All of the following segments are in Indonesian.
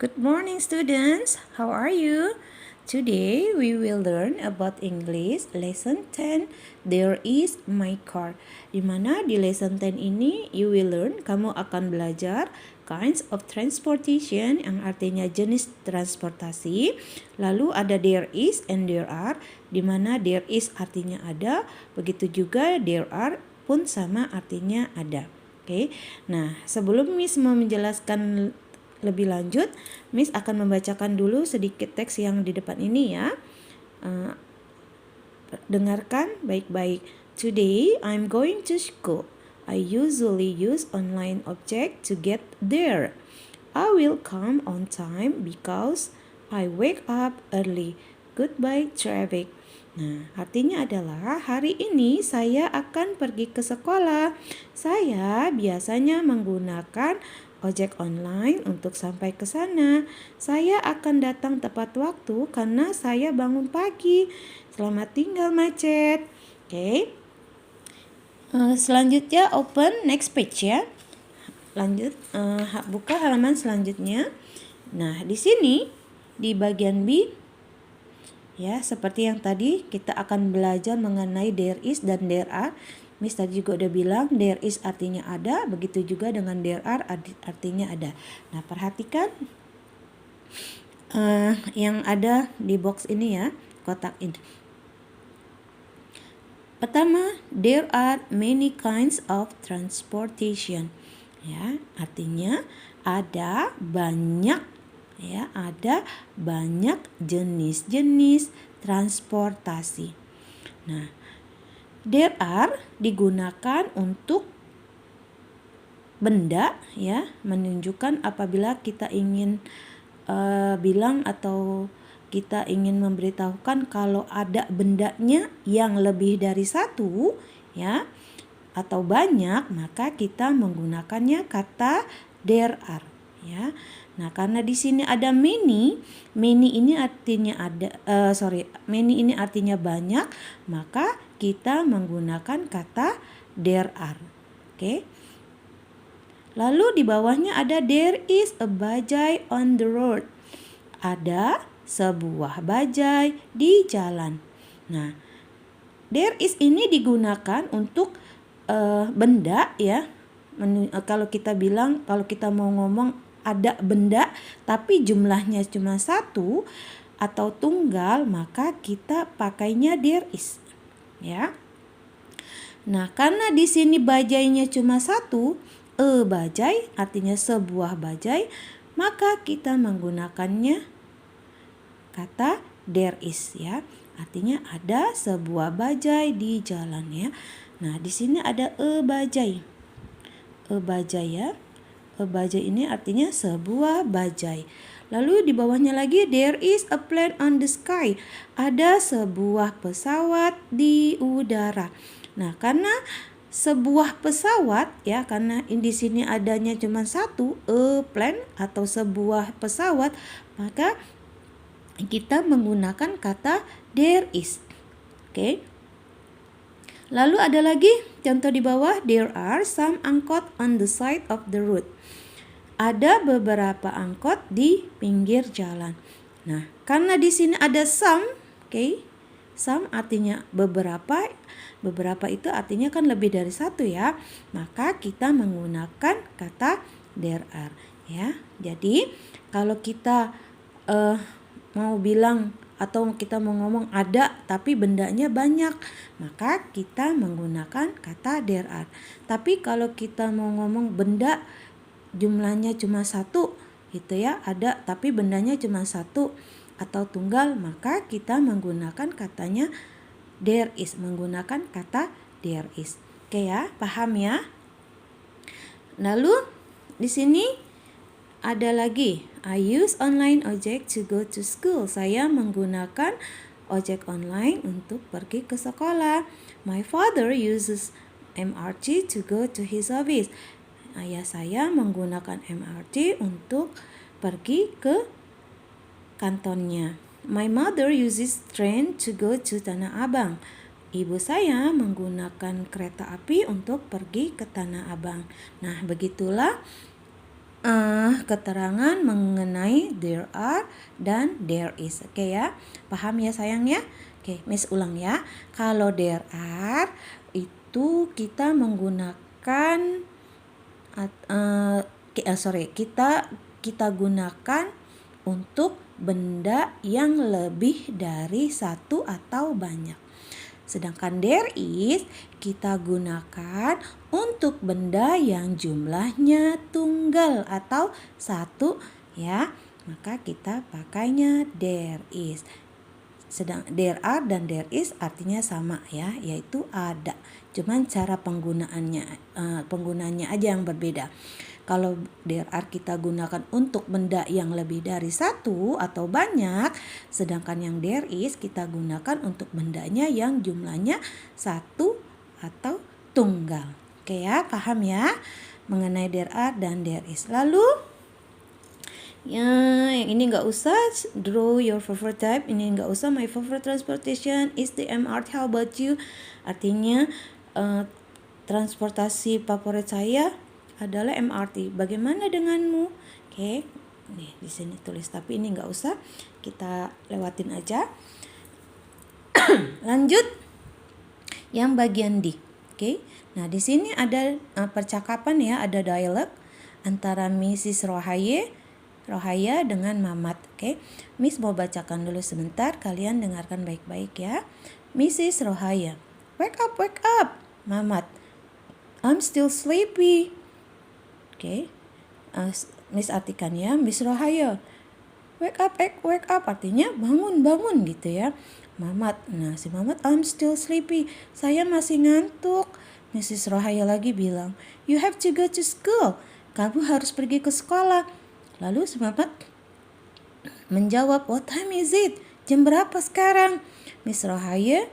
Good morning, students. How are you? Today we will learn about English lesson 10. There is my car. Di mana di lesson 10 ini you will learn, kamu akan belajar kinds of transportation yang artinya jenis transportasi. Lalu ada there is and there are, di mana there is artinya ada, begitu juga there are pun sama artinya ada. Oke. Nah, sebelum Miss mau menjelaskan lebih lanjut, Miss akan membacakan dulu sedikit teks yang di depan ini ya. Dengarkan baik-baik. Today I'm going to school. I usually use online object to get there. I will come on time because I wake up early. Goodbye traffic. Nah, artinya adalah hari ini saya akan pergi ke sekolah. Saya biasanya menggunakan ojek online untuk sampai ke sana. Saya akan datang tepat waktu karena saya bangun pagi. Selamat tinggal macet. Oke. Selanjutnya open next page ya. Lanjut buka halaman selanjutnya. Nah, di sini di bagian B ya, seperti yang tadi kita akan belajar mengenai there is dan there are. Miss tadi juga udah bilang there is artinya ada, begitu juga dengan there are artinya ada. Nah, perhatikan yang ada di box ini ya, kotak ini. Pertama, there are many kinds of transportation. Ya, artinya ada banyak ya, ada banyak jenis-jenis transportasi. Nah, there are digunakan untuk benda ya, menunjukkan apabila kita ingin bilang atau kita ingin memberitahukan kalau ada bendanya yang lebih dari satu ya atau banyak, maka kita menggunakannya kata there are ya. Nah, karena di sini ada many ini artinya many ini artinya banyak, maka kita menggunakan kata there are. Oke. Lalu di bawahnya ada there is a bajai on the road. Ada sebuah bajai di jalan. Nah, there is ini digunakan untuk benda ya. Kalau kita mau ngomong ada benda tapi jumlahnya cuma satu atau tunggal, maka kita pakainya there is ya. Nah, karena di sini bajainya cuma satu, bajai artinya sebuah bajai, maka kita menggunakannya kata there is ya. Artinya ada sebuah bajai di jalan ya. Nah, di sini ada bajai. Bajai ya. Bajai ini artinya sebuah bajai. Lalu di bawahnya lagi there is a plane on the sky. Ada sebuah pesawat di udara. Nah, karena sebuah pesawat ya, karena di sini adanya cuma satu, a plane atau sebuah pesawat, maka kita menggunakan kata there is. Oke. Lalu ada lagi contoh di bawah, there are some angkot on the side of the road. Ada beberapa angkot di pinggir jalan. Nah, karena di sini ada some, oke. Some artinya beberapa. Beberapa itu artinya kan lebih dari satu ya. Maka kita menggunakan kata there are ya. Jadi, kalau kita mau bilang atau kita mau ngomong ada tapi bendanya banyak, maka kita menggunakan kata there are. Tapi kalau kita mau ngomong benda jumlahnya cuma satu gitu ya, ada tapi bendanya cuma satu atau tunggal, maka kita menggunakan katanya there is, menggunakan kata there is. Oke ya, paham ya? Lalu di sini ada lagi, I use online ojek to go to school. Saya menggunakan ojek online untuk pergi ke sekolah. My father uses MRT to go to his office. Ayah saya menggunakan MRT untuk pergi ke kantornya. My mother uses train to go to Tanah Abang. Ibu saya menggunakan kereta api untuk pergi ke Tanah Abang. Nah, begitulah keterangan mengenai there are dan there is. Oke ya, paham ya sayang ya? Oke, Miss ulang ya. Kalau there are itu kita menggunakan kita gunakan untuk benda yang lebih dari satu atau banyak. Sedangkan there is kita gunakan untuk benda yang jumlahnya tunggal atau satu ya. Maka kita pakainya there is. Sedang there are dan there is artinya sama ya, yaitu ada. Cuman cara penggunaannya aja yang berbeda. Kalau there are kita gunakan untuk benda yang lebih dari satu atau banyak, sedangkan yang there is kita gunakan untuk bendanya yang jumlahnya satu atau tunggal. Oke ya, paham ya mengenai there are dan there is. Lalu ya, yang ini nggak usah, draw your favorite type. Ini nggak usah, my favorite transportation is the MRT. How about you? Artinya transportasi favorit saya adalah MRT. Bagaimana denganmu? Oke, nih di sini tulis, tapi ini nggak usah, kita lewatin aja. Lanjut, yang bagian D. Oke, nah di sini ada percakapan ya, ada dialog antara Mrs. Rohaya dengan Mamat. Oke, Miss mau bacakan dulu sebentar, kalian dengarkan baik-baik ya. Mrs. Rohaya, wake up, Mamat. I'm still sleepy. Oke, Miss artikan ya, Miss Rohaya, wake up artinya bangun gitu ya. Mamat, nah si Mamat, I'm still sleepy, saya masih ngantuk. Mrs. Rohaya lagi bilang, you have to go to school, kamu harus pergi ke sekolah. Lalu si Mamat menjawab, what time is it? Jam berapa sekarang? Miss Rohaya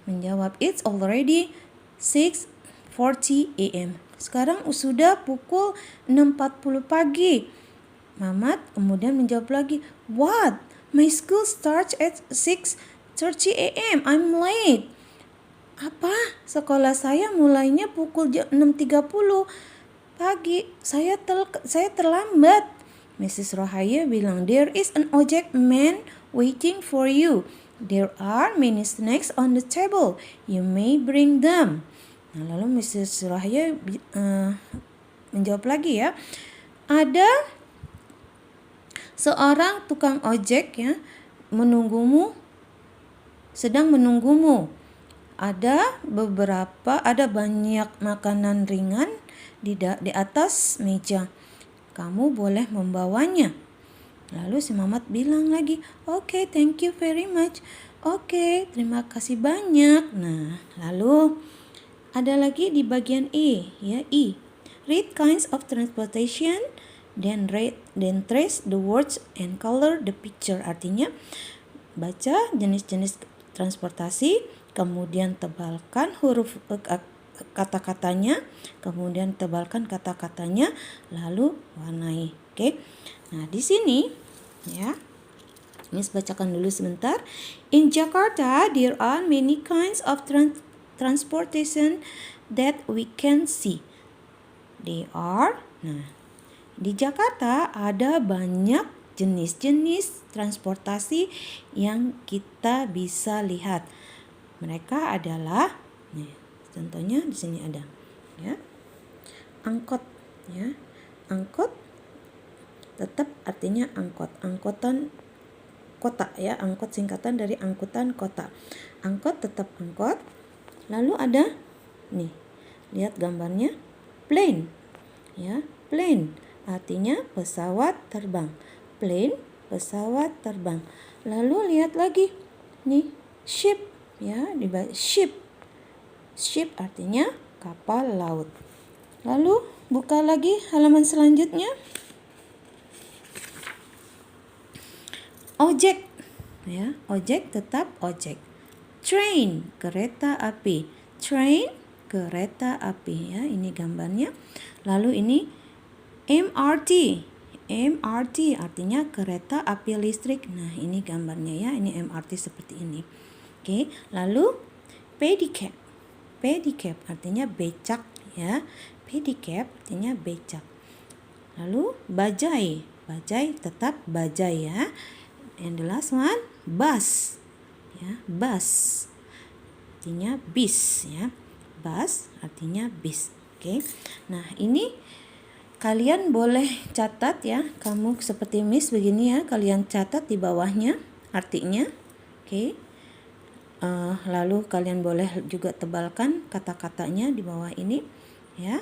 menjawab, it's already 6:40 a.m. Sekarang sudah pukul 6.40 pagi. Mamat kemudian menjawab lagi, what? My school starts at 6:30 a.m. I'm late. Apa? Sekolah saya mulainya pukul 6.30 pagi. Saya terlambat. Mrs. Rohaya bilang, there is an ojek man waiting for you. There are many snacks on the table. You may bring them. Nah, lalu Mrs. Rohaya menjawab lagi ya, ada seorang tukang ojek ya sedang menunggumu. Ada banyak makanan ringan di atas meja. Kamu boleh membawanya. Lalu si Mamat bilang lagi, okay, thank you very much. Oke, terima kasih banyak. Nah, lalu ada lagi di bagian E, ya, E. Read kinds of transportation, then trace the words and color the picture. Artinya, baca jenis-jenis transportasi, kemudian tebalkan huruf kata-katanya, kemudian tebalkan kata-katanya, lalu warnai. Oke. Nah, di sini ya, Miss bacakan dulu sebentar. In Jakarta, there are many kinds of transportation that we can see. They are, nah, di Jakarta ada banyak jenis-jenis transportasi yang kita bisa lihat. Mereka adalah, nih, contohnya di sini ada, ya, angkot, ya, angkot tetap artinya angkot, angkutan kota ya, angkot singkatan dari angkutan kota. Angkot tetap angkot. Lalu ada nih, lihat gambarnya, plane. Ya, plane artinya pesawat terbang. Plane, pesawat terbang. Lalu lihat lagi nih, ship ya, ship. Ship artinya kapal laut. Lalu buka lagi halaman selanjutnya. Ojek ya, ojek tetap ojek. Train, kereta api. Train, kereta api ya, ini gambarnya. Lalu ini MRT. MRT artinya kereta api listrik. Nah, ini gambarnya ya, ini MRT seperti ini. Oke, lalu pedicab. Pedicab artinya becak ya. Pedicab artinya becak. Lalu bajai. Bajai tetap bajai ya. And the last one bus. Ya, bus. Artinya bis ya. Bus artinya bis. Oke. Nah, ini kalian boleh catat ya. Kamu seperti Miss begini ya. Kalian catat di bawahnya artinya. Oke. Lalu kalian boleh juga tebalkan kata-katanya di bawah ini ya.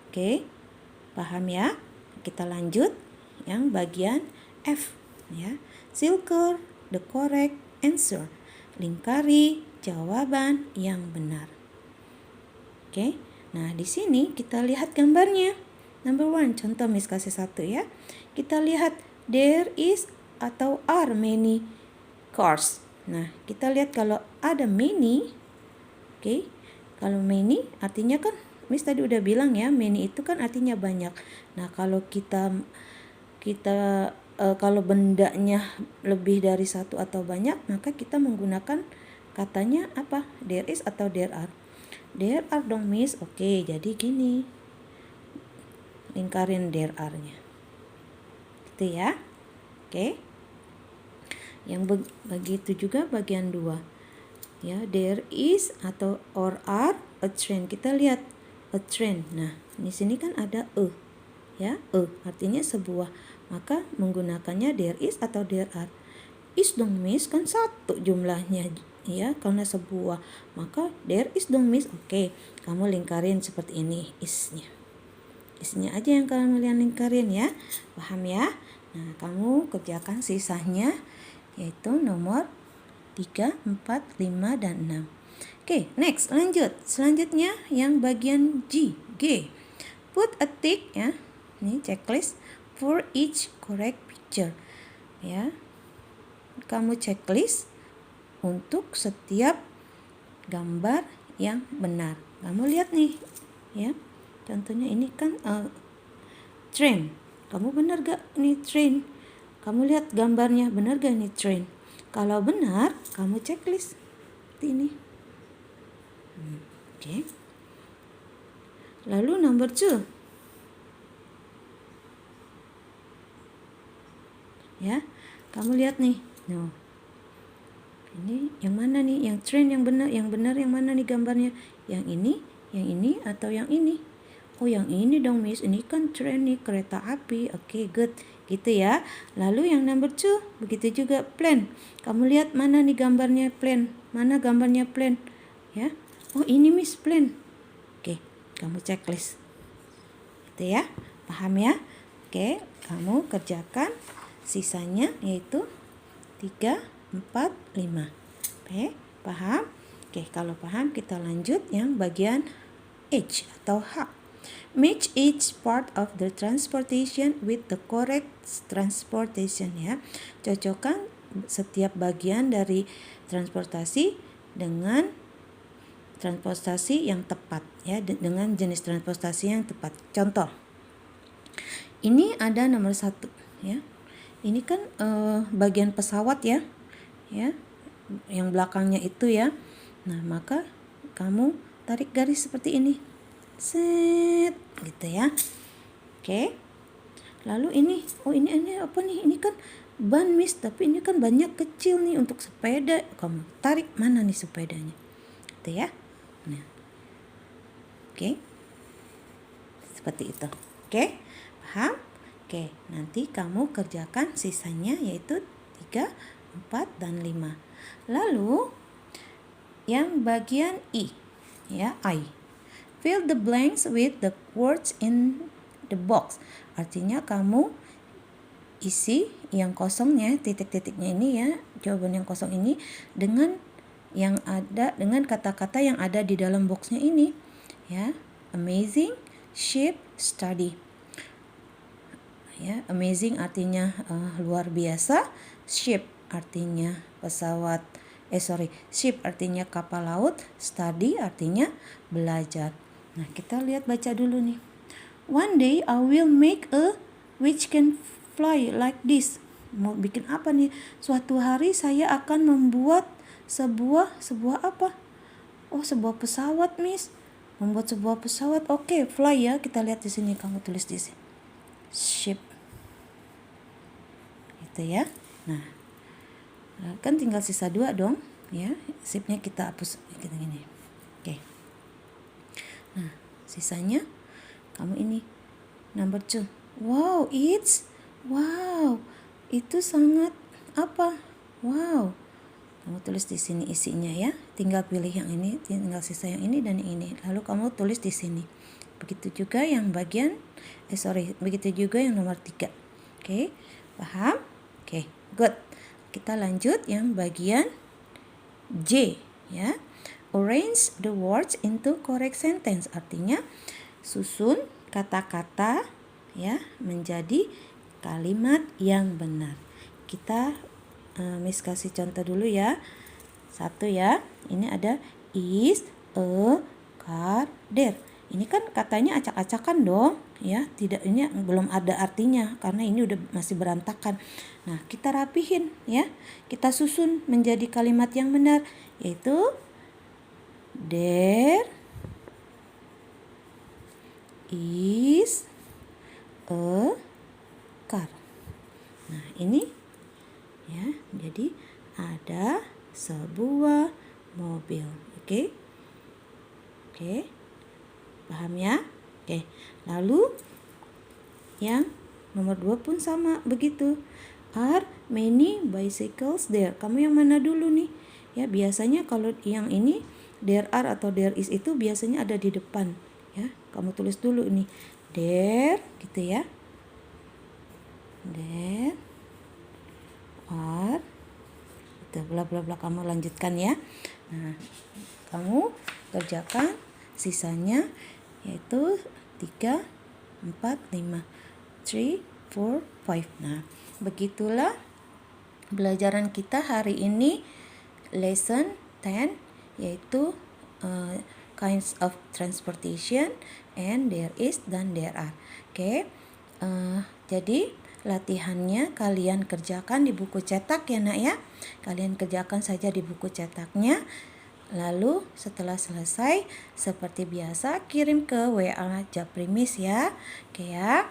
Oke. Paham ya? Kita lanjut yang bagian F ya. Circle the correct answer. Lingkari jawaban yang benar. Oke. Nah, di sini kita lihat gambarnya. Number 1, contoh Miss kasih 1 ya. Kita lihat there is atau are many cars. Nah, kita lihat kalau ada many. Oke. Kalau many artinya kan Miss tadi udah bilang ya, many itu kan artinya banyak. Nah, kalau kita kalau bendanya lebih dari satu atau banyak, maka kita menggunakan katanya apa? There is atau there are. There are dong Miss. Oke, jadi gini. Lingkarin there are-nya. Gitu ya. Oke. Yang begitu juga bagian 2. Ya, there is atau or are a train. Kita lihat a train. Nah, di sini kan ada ya, artinya sebuah. Maka menggunakannya there is atau there are. Is dong Miss, kan satu jumlahnya ya, karena sebuah. Maka there is dong Miss. Oke, kamu lingkarin seperti ini isnya. Isnya aja yang kalian lingkarin ya. Paham ya? Nah, kamu kerjakan sisanya yaitu nomor 3, 4, 5, dan 6. Oke, next, lanjut. Selanjutnya yang bagian G. Put a tick ya. Ini checklist for each correct picture. Ya. Kamu checklist untuk setiap gambar yang benar. Kamu lihat nih, ya. Contohnya ini kan train. Kamu benar gak nih train? Kamu lihat gambarnya, benar gak nih train? Kalau benar, kamu checklist seperti ini. Oke. Lalu number 2. Ya, kamu lihat nih. No. Ini yang mana nih? Yang train yang benar yang mana nih gambarnya? Yang ini, atau yang ini? Oh, yang ini dong Miss. Ini kan train nih, kereta api. Oke, good. Gitu ya. Lalu yang number 2, begitu juga plane. Kamu lihat mana nih gambarnya plane? Mana gambarnya plane? Ya. Oh, ini Miss plane. Oke, kamu checklist. Gitu ya. Paham ya? Oke, kamu kerjakan sisanya yaitu 3, 4, 5. Oke, paham? Oke, kalau paham kita lanjut yang bagian H atau H. Match each part of the transportation with the correct transportation ya. Cocokkan setiap bagian dari transportasi dengan transportasi yang tepat ya, dengan jenis transportasi yang tepat. Contoh. Ini ada nomor 1 ya. Ini kan bagian pesawat ya. Ya. Yang belakangnya itu ya. Nah, maka kamu tarik garis seperti ini. Set gitu ya. Oke. Lalu ini, ini apa nih? Ini kan ban Miss, tapi ini kan bannya kecil nih untuk sepeda. Kamu tarik mana nih sepedanya? Gitu ya. Nah. Oke. Seperti itu. Oke. Paham? Oke, nanti kamu kerjakan sisanya yaitu 3, 4, dan 5. Lalu yang bagian I ya, I. Fill the blanks with the words in the box. Artinya kamu isi yang kosongnya, titik-titiknya ini ya, jawaban yang kosong ini dengan yang ada, dengan kata-kata yang ada di dalam boxnya ini ya. Amazing, ship, study. Ya, amazing artinya luar biasa, ship artinya pesawat, ship artinya kapal laut, study artinya belajar. Nah, kita lihat baca dulu nih. One day I will make a which can fly like this. Mau bikin apa nih? Suatu hari saya akan membuat sebuah apa? Oh, sebuah pesawat, Miss. Membuat sebuah pesawat. Oke, fly ya. Kita lihat di sini, kamu tulis di sini. ship. Gitu ya. Nah, kan tinggal sisa 2 dong, ya. Shipnya kita hapus gitu gini. Oke. Nah, sisanya kamu ini number 2. Wow, itu sangat apa? Wow. Kamu tulis di sini isinya ya. Tinggal pilih yang ini, tinggal sisa yang ini dan yang ini. Lalu kamu tulis di sini. Begitu juga yang begitu juga yang nomor 3. Oke, paham? Oke, good. Kita lanjut yang bagian J ya. Arrange the words into correct sentence. Artinya susun kata-kata ya menjadi kalimat yang benar. Kita Miss kasih contoh dulu ya. 1 ya. Ini ada is a car there. Ini kan katanya acak-acakan dong ya. Tidak, ini belum ada artinya karena ini udah masih berantakan. Nah, kita rapihin ya. Kita susun menjadi kalimat yang benar, yaitu there is a car. Nah, ini ya, jadi ada sebuah mobil. Oke. Paham ya? Oke. Lalu yang nomor 2 pun sama begitu. Are many bicycles there? Kamu yang mana dulu nih? Ya, biasanya kalau yang ini there are atau there is itu biasanya ada di depan ya. Kamu tulis dulu nih. There gitu ya. There are itu bla bla bla, kamu lanjutkan ya. Nah, kamu kerjakan sisanya yaitu 3, 4, 5. 3, 4, 5. Nah, begitulah pelajaran kita hari ini, lesson 10, yaitu kinds of transportation and there is dan there are. Oke. Jadi latihannya kalian kerjakan di buku cetak ya nak ya. Kalian kerjakan saja di buku cetaknya. Lalu setelah selesai seperti biasa kirim ke WA Japri Miss ya. Oke ya.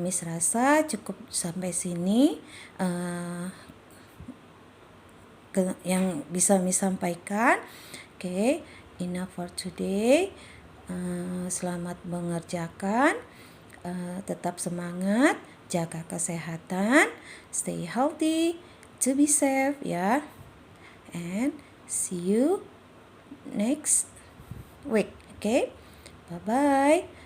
Miss rasa cukup sampai sini yang bisa Miss sampaikan. Oke, enough for today. Selamat mengerjakan. Tetap semangat, jaga kesehatan, stay healthy, to be safe ya. And see you next week. Okay? Bye-bye.